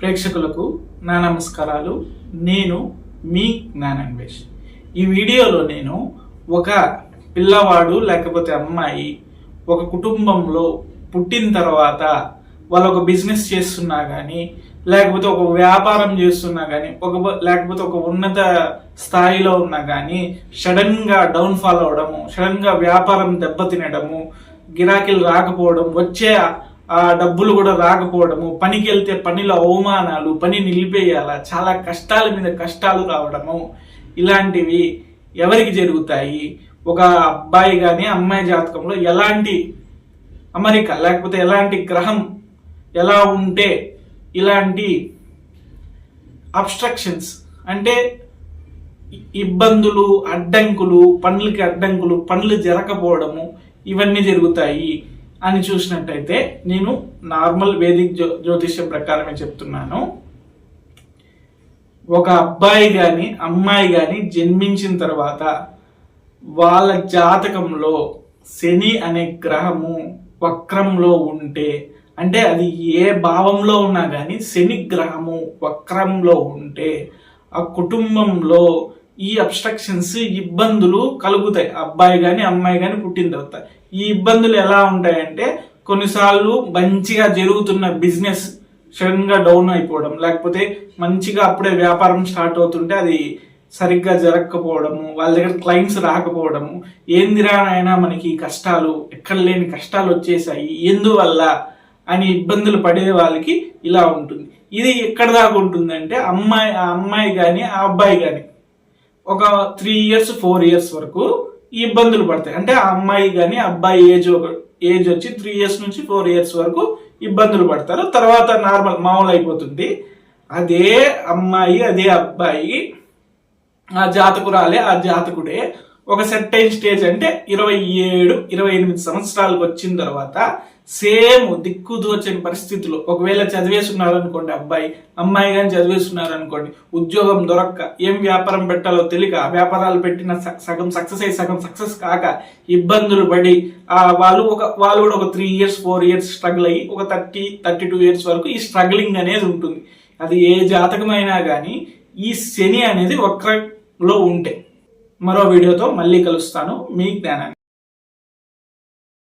ప్రేక్షకులకు నా నమస్కారాలు. నేను మీ జ్ఞానాన్వేష్. ఈ వీడియోలో నేను ఒక పిల్లవాడు లేకపోతే అమ్మాయి ఒక కుటుంబంలో పుట్టిన తర్వాత వాళ్ళు ఒక బిజినెస్ చేస్తున్నా కానీ లేకపోతే ఒక వ్యాపారం చేస్తున్నా కానీ లేకపోతే ఒక ఉన్నత స్థాయిలో ఉన్నా కానీ సడన్ గా డౌన్ ఫాల్ అవడము, సడన్ గా వ్యాపారం దెబ్బతినడము, గిరాకీలు రాకపోవడం, వచ్చే ఆ డబ్బులు కూడా రాకపోవడము, పనికి వెళ్తే పనిలో అవమానాలు, పని నిలిపేయాలా, చాలా కష్టాల మీద కష్టాలు రావడము, ఇలాంటివి ఎవరికి జరుగుతాయి? ఒక అబ్బాయి కానీ అమ్మాయి జాతకంలో ఎలాంటి అమరిక లేకపోతే ఎలాంటి గ్రహం ఎలా ఉంటే ఇలాంటి అబ్స్ట్రక్షన్స్ అంటే ఇబ్బందులు, అడ్డంకులు, పనులకి అడ్డంకులు, పనులు జరగకపోవడము ఇవన్నీ జరుగుతాయి అని చూసినట్టయితే నేను నార్మల్ వేదిక్ జ్యోతిష్యం ప్రకారమే చెప్తున్నాను. ఒక అబ్బాయి కానీ అమ్మాయి కానీ జన్మించిన తర్వాత వాళ్ళ జాతకంలో శని అనే గ్రహము వక్రంలో ఉంటే, అంటే అది ఏ భావంలో ఉన్నా కానీ శని గ్రహము వక్రంలో ఉంటే ఆ కుటుంబంలో ఈ అబ్స్ట్రక్షన్స్, ఇబ్బందులు కలుగుతాయి. అబ్బాయి కానీ అమ్మాయి కానీ పుట్టిన తర్వాత ఈ ఇబ్బందులు ఎలా ఉంటాయంటే, కొన్నిసార్లు మంచిగా జరుగుతున్న బిజినెస్ సడన్ గా డౌన్ అయిపోవడం, లేకపోతే మంచిగా అప్పుడే వ్యాపారం స్టార్ట్ అవుతుంటే అది సరిగ్గా జరగకపోవడము, వాళ్ళ దగ్గర క్లయింట్స్ రాకపోవడము, ఏందిరా నాయనా మనకి కష్టాలు, ఎక్కడ లేని కష్టాలు వచ్చేసాయి, ఎందువల్ల అని ఇబ్బందులు పడే వాళ్ళకి ఇలా ఉంటుంది. ఇది ఎక్కడ దాకా ఉంటుందంటే ఆ అమ్మాయి కానీ ఆ అబ్బాయి కానీ ఒక 3 years 4 years వరకు ఈ ఇబ్బందులు పడతాయి. అంటే ఆ అమ్మాయి కానీ అబ్బాయి ఏజ్ వచ్చి 3 years నుంచి 4 years వరకు ఇబ్బందులు పడతారు. తర్వాత మామూలు అయిపోతుంది. అదే అమ్మాయి అదే అబ్బాయి ఆ జాతకురాలే ఆ జాతకుడే ఒక సెర్టైన్ స్టేజ్ అంటే 27-28 సంవత్సరాలకు వచ్చిన తర్వాత సేమ్ దిక్కుదోచని పరిస్థితుల్లో, ఒకవేళ చదివేస్తున్నారనుకోండి అమ్మాయి కానీ చదివేస్తున్నారనుకోండి, ఉద్యోగం దొరక్క ఏం వ్యాపారం పెట్టాలో తెలియక ఆ వ్యాపారాలు పెట్టిన సగం సక్సెస్ అయ్యి సగం సక్సెస్ కాక ఇబ్బందులు పడి వాళ్ళు కూడా ఒక 3 years 4 years స్ట్రగుల్ అయ్యి ఒక 30-32 years వరకు ఈ స్ట్రగ్లింగ్ అనేది ఉంటుంది. అది ఏ జాతకమైనా కానీ ఈ శని అనేది వక్రంలో ఉంటే. మరో వీడియోతో మళ్ళీ కలుస్తాను. మీ జ్ఞానాన్ని.